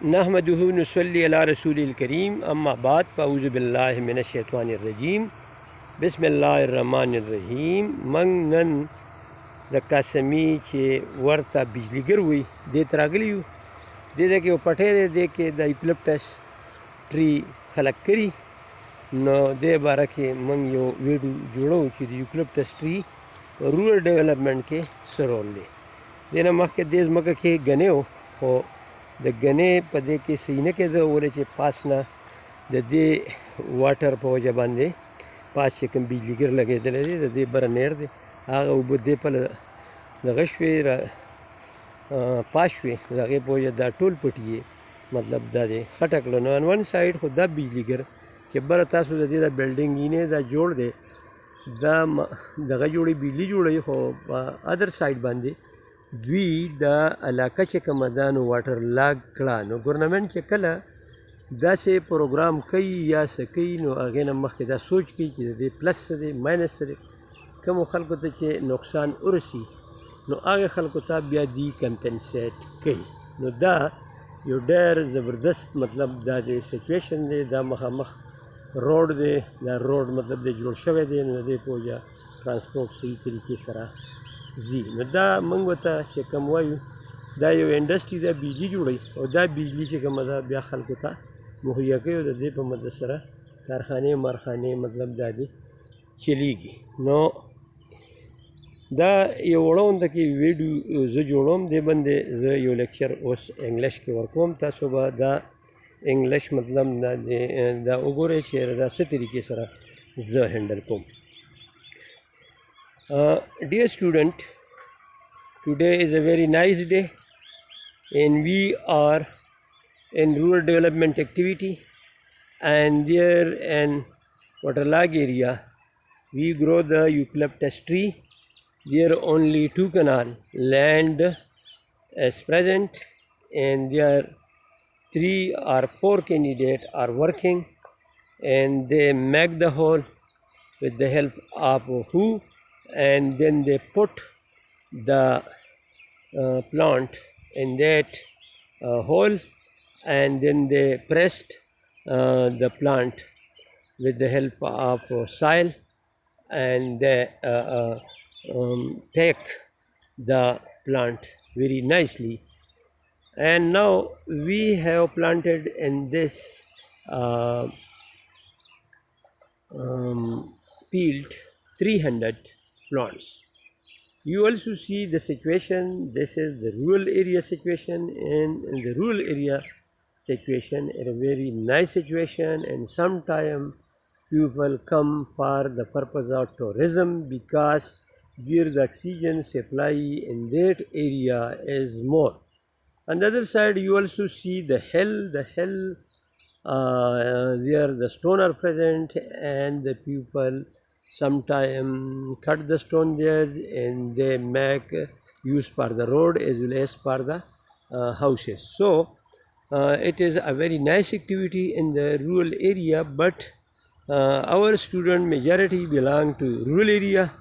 नहमदुहु नुसल्ली अला रसूलिल करीम अम्मा बाद फ़अऊज़ु बिल्लाहि मिनश्शैतानिर्रजीम बिस्मिल्लाहिर्रहमानिर्रहीम मंग none د قاسمي چې ورته بجلیګر وي دې ته راغلي یو دې ځای کې یو پټی دی دې کې د ایوکلپټس ټري خلق کړي نو دې باره کې موږ یو ویډیو جوړو چې د ایوکلپټس ټري رورل ډیولپمنټ کې څه رول دی دې نه مخکې دې ځمکه کې ګنې و خو د ګنې په دې کې صحیح نه کېده ولې چې پاس نه د دې واټر په وجه باندې پاس چې کوم بجلیګر لګېدلی دی د دې بره نیر دی هغه اوبه دې په دغه شوې پاس شوې د هغې په وجه دا ټول پټي مطلب دا دی خټه کړه نو ان ون سایډ خو دا بجلیګر چې بره تاسو د دې دا بلډینګ یې دا جوړ دی دا دغه جوړي بجلی جوړوي خو په ادر سایډ باندې دوی دا علاقه چې کومه ده نو واټر لاګ کړه نو ګورنمنټ چې کله داسې پروګرام کوي یا څه کوي نو هغې نه مخکې دا سوچ کوي چې د دې پلس څه دی ماینس څه دی کومو خلکو ته چې نقصان ورسي نو هغې خلکو ته بیا دی کمپنسیټ کوي نو دا یو ډېر زبردست مطلب دا د سچویشن دی دا مخامخ روډ دی دا روډ مطلب دی جوړ شوی دی نو د دې په وجه ټرانسپورټ صحیح طریقې سره ځي نو دا موږ ورته چې کوم وایو دا یو انډسټري ده بجلی جوړوي او دا بجلی چې کومه ده بیا خلکو ته مهیا کوي او د دې په مدد سره کارخانې مارخانې مطلب دا دی چلیږي نو دا یو وړونده کې ویډیو زه جوړوم دې باندې زه یو لیکچر اوس انګلیش کې ورکوم تاسو به دا انګلیش مطلب دا وګورئ چې دا څه طریقې سره زه هینډل کوم Dear student, today is a very nice day and we are in rural development activity and there in waterlag area we grow the eucalyptus tree. There are only 2 canal land is present and there 3 or 4 candidates are working and they make the hole with the help of who and then they put the plant in that hole and then they pressed the plant with the help of soil and they take the plant very nicely and now we have planted in this field 300 plants. You also see the situation. This is the rural area situation and in the rural area situation is a very nice situation and sometime people come for the purpose of tourism because there the oxygen supply in that area is more. On the other side you also see the hill there the stone are present and the people sometime cut the stone there and they make use for the road as well as for the houses. So it is a very nice activity in the rural area but our student majority belong to rural area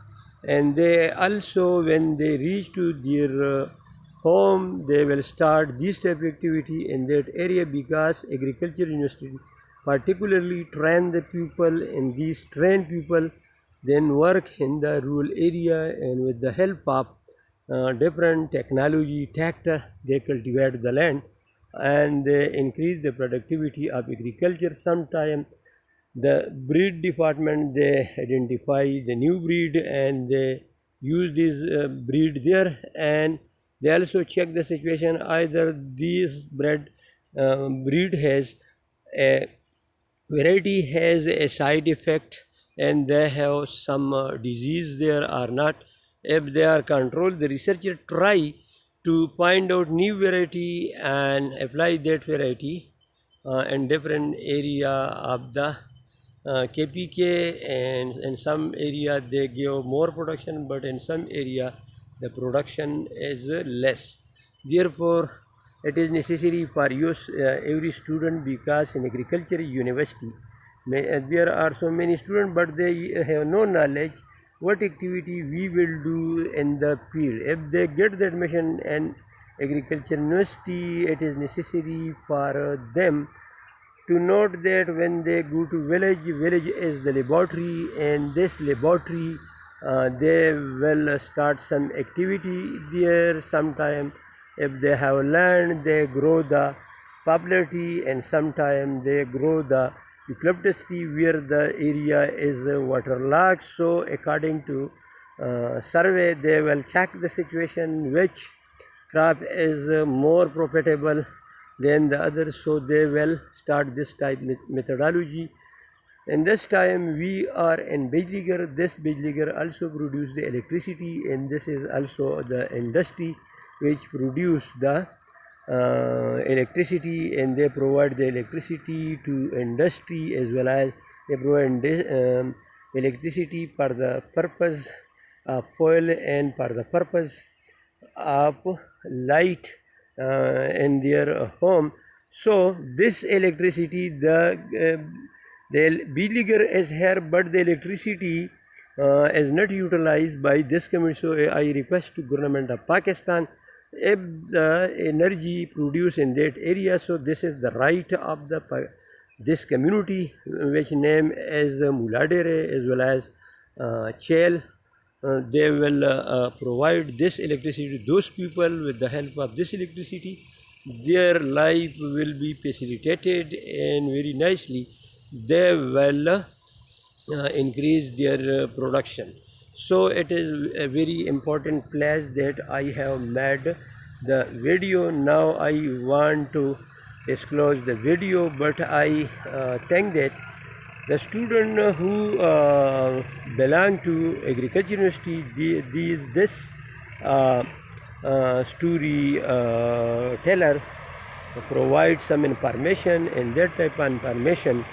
and they also when they reach to their home they will start this type of activity in that area because agriculture university particularly train the people and these trained people then work in the rural area and with the help of different technology tractor they cultivate the land and they increase the productivity of agriculture. Sometime the breed department they identify the new breed and they use this breed there and they also check the situation either this breed has a variety has a side effect and they have some disease there or not. If they are controlled, the researcher try to find out new variety and apply that variety in different area of the KPK and in some area they give more production but in some area the production is less. Therefore it is necessary for use every student because in agriculture university there are so many students but they have no knowledge what activity we will do in the field. If they get the admission and agriculture university, it is necessary for them to note that when they go to village is the laboratory, and this laboratory they will start some activity there. Sometime if they have land, they grow the popularity, and sometime they grow the eucalyptus tree where the area is waterlogged. So according to survey, they will check the situation which crop is more profitable than the others, so they will start this type methodology. And this time we are in Bijligar. This Bijligar also produce the electricity, and this is also the industry which produce the electricity, and they provide the electricity to industry, as well as they provide electricity for the purpose of fuel and for the purpose of light in their home. So this electricity, the Bijligar is here, but the electricity is not utilized by this community. So I request to government of Pakistan, if the energy produced in that area, so this is the right of this community, which name is Muladere as well as Chel. They will provide this electricity to those people. With the help of this electricity, their life will be facilitated, and very nicely they will increase their production. So it is a very important place that I have made the video. Now I want to disclose the video, but I think that the student who belong to agriculture university, this story teller provide some information, and that type of information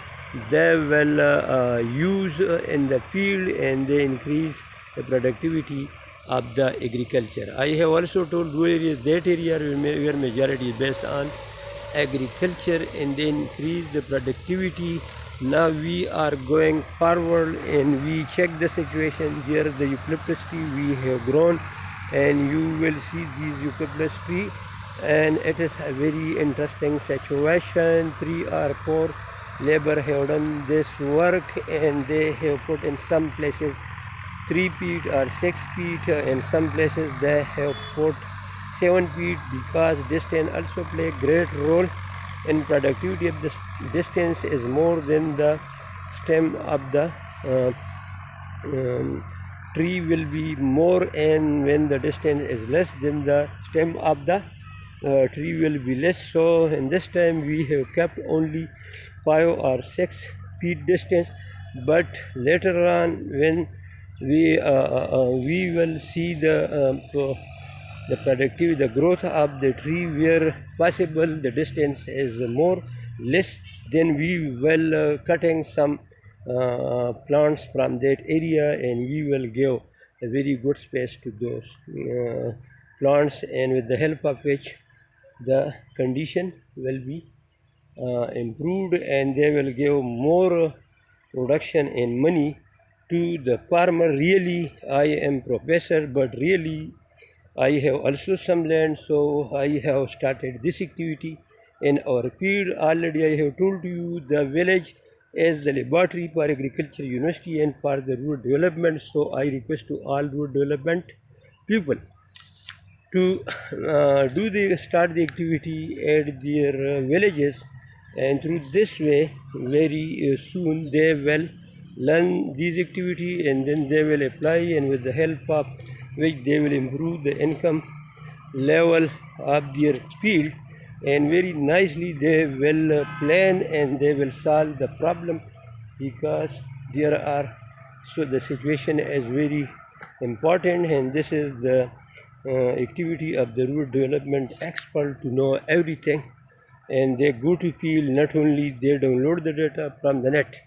they will use in the field, and they increase the productivity of the agriculture. I have also told rural areas, that area where majority is based on agriculture, and they increase the productivity. Now we are going forward, and we check the situation here. The eucalyptus tree we have grown, and you will see these eucalyptus tree, and it is a very interesting situation. 3 or 4 labor have done this work, and they have put in some places 3 feet or 6 feet. In some places they have put 7 feet, because distance also play great role in productivity. If the distance is more than the stem of the tree will be more, and when the distance is less, then the stem of the tree will be less. So in this time we have kept only 5 or 6 feet distance, but later on when we will see the productivity, the growth of the tree, where possible the distance is more less, then we will cutting some plants from that area, and we will give a very good space to those plants, and with the help of which the condition will be improved, and they will give more production and money to the farmer. Really, I am professor, but really I have also some land, so I have started this activity in our field. Already I have told you the village is the laboratory for agriculture university and for the rural development. So I request to all rural development people to start the activity at their villages, and through this way very soon they will learn these activity, and then they will apply, and with the help of which they will improve the income level of their field, and very nicely they will plan, and they will solve the problem, because there are, so the situation is very important, and this is the activity of the rural development expert to know everything. And they go to field, not only they download the data from the net,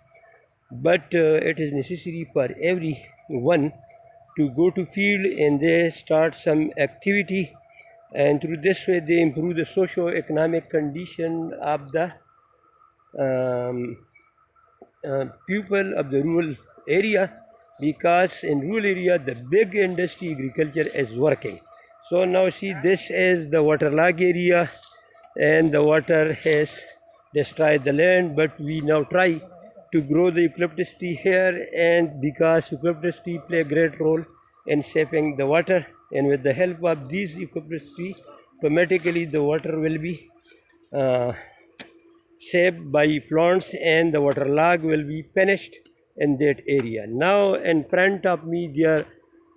but it is necessary for everyone to go to field, and they start some activity, and through this way they improve the socio-economic condition of the people of the rural area, because in rural area the big industry agriculture is working. So now see, this is the waterlogged area, and the water has destroyed the land, but we now try to grow the eucalyptus tree here, and because eucalyptus tree play a great role in shaping the water, and with the help of these eucalyptus tree, automatically the water will be uh, shaped by plants, and the waterlog will be finished in that area. Now in front of me there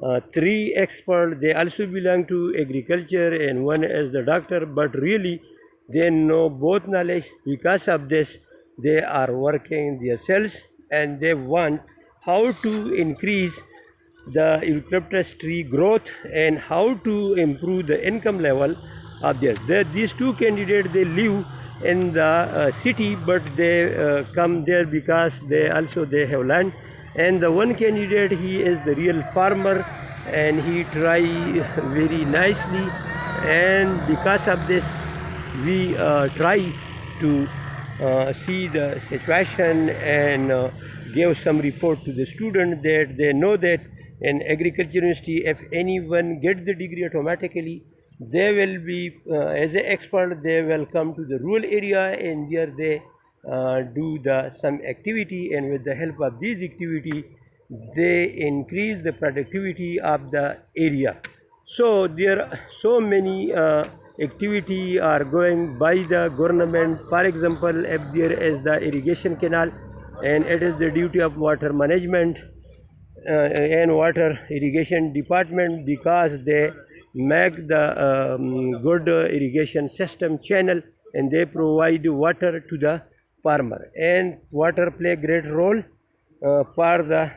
are three experts. They also belong to agriculture, and one is the doctor, but really they know both knowledge. Because of this they are working themselves, and they want how to increase the eucalyptus tree growth and how to improve the income level of these two candidates. They live in the city, but they come there because they have land. And the one candidate, he is the real farmer, and he try very nicely, and because of this we try to see the situation and give some report to the student, that they know that in agriculture university, if anyone gets the degree, automatically they will be as an expert, they will come to the rural area, and there they do some activity, and with the help of these activity they increase the productivity of the area. So there are so many activity are going by the government. For example, if there is the irrigation canal, and it is the duty of water management and water irrigation department, because they make the good irrigation system channel, and they provide water to the farmer, and water play great role for the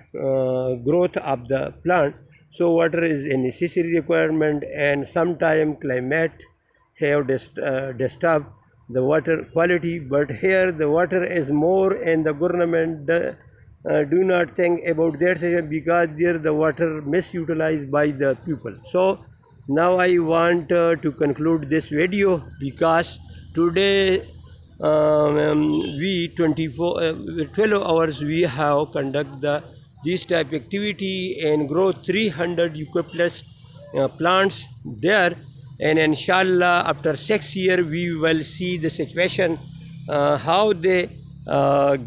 growth of the plant. So water is a necessary requirement, and sometimes climate have disturbed the water quality, but here the water is more, and the government do not think about that situation, because there the water misutilized by the people. So now I want to conclude this video, because today we 12 hours we have conduct this type activity and grow 300 eucalyptus plants there, and inshallah after 6 years we will see the situation, how they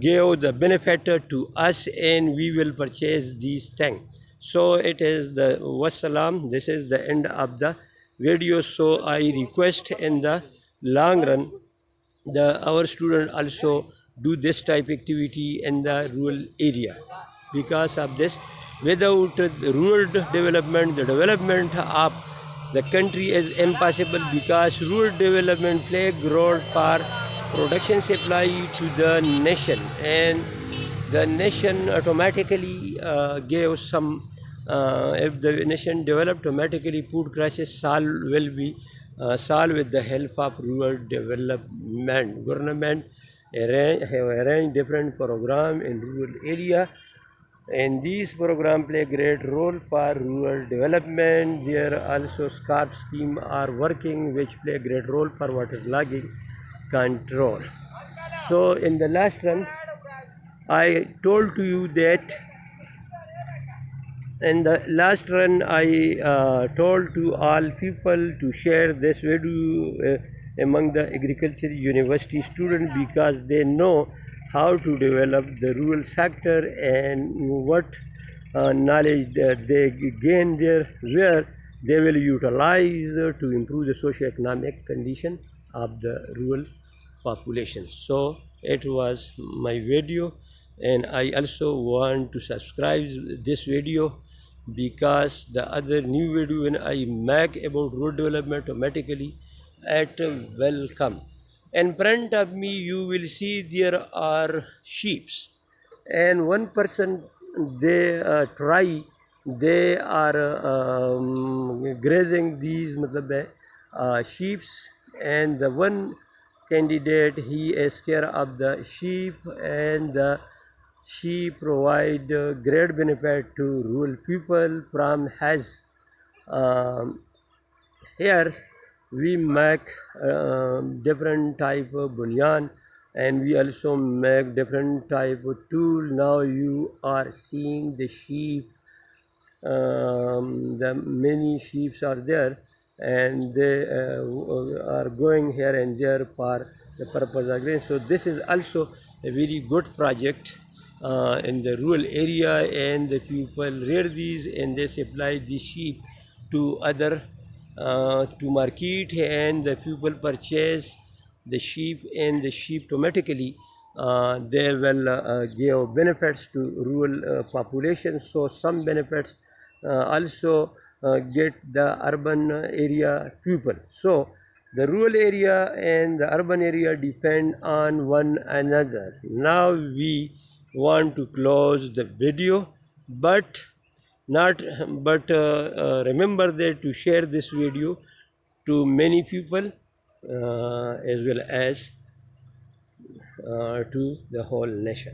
gave the benefit to us, and we will purchase these things. So it is the wassalam, this is the end of the video. So I request in the long run our students also do this type activity in the rural area. Because of this, without rural development, the development of the country is impossible, because rural development play a role for production supply to the nation, and the nation automatically gave some if the nation developed, automatically food crisis will be solved with the help of rural development. Government have arranged different program in rural area, and these programs play a great role for rural development. There also SCARP scheme are working, which play a great role for waterlogging control. So in the last run, I told to you that in the last run I told to all people to share this video among the agriculture university students, because they know how to develop the rural sector and what knowledge that they gain there, where they will utilize to improve the socio-economic condition of the rural population. So it was my video, and I also want to subscribe this video, because the other new video when I make about road development, automatically it will come. In front of me you will see there are sheep, and one person they they are grazing these sheep, and the one candidate, he is care of the sheep, and she provide great benefit to rural people from his here we make different type of bunyan, and we also make different type of tool. Now you are seeing the sheep, the many sheep are there, and they are going here and there for the purpose of grain. So this is also a very good project in the rural area, and the people rear these and they supply the sheep to other to market, and the people purchase the sheep, and the sheep automatically they will give benefits to rural population. So some benefits also get the urban area people. So the rural area and the urban area depend on one another. Now we want to close the video, but not but remember that to share this video to many people as well as to the whole nation.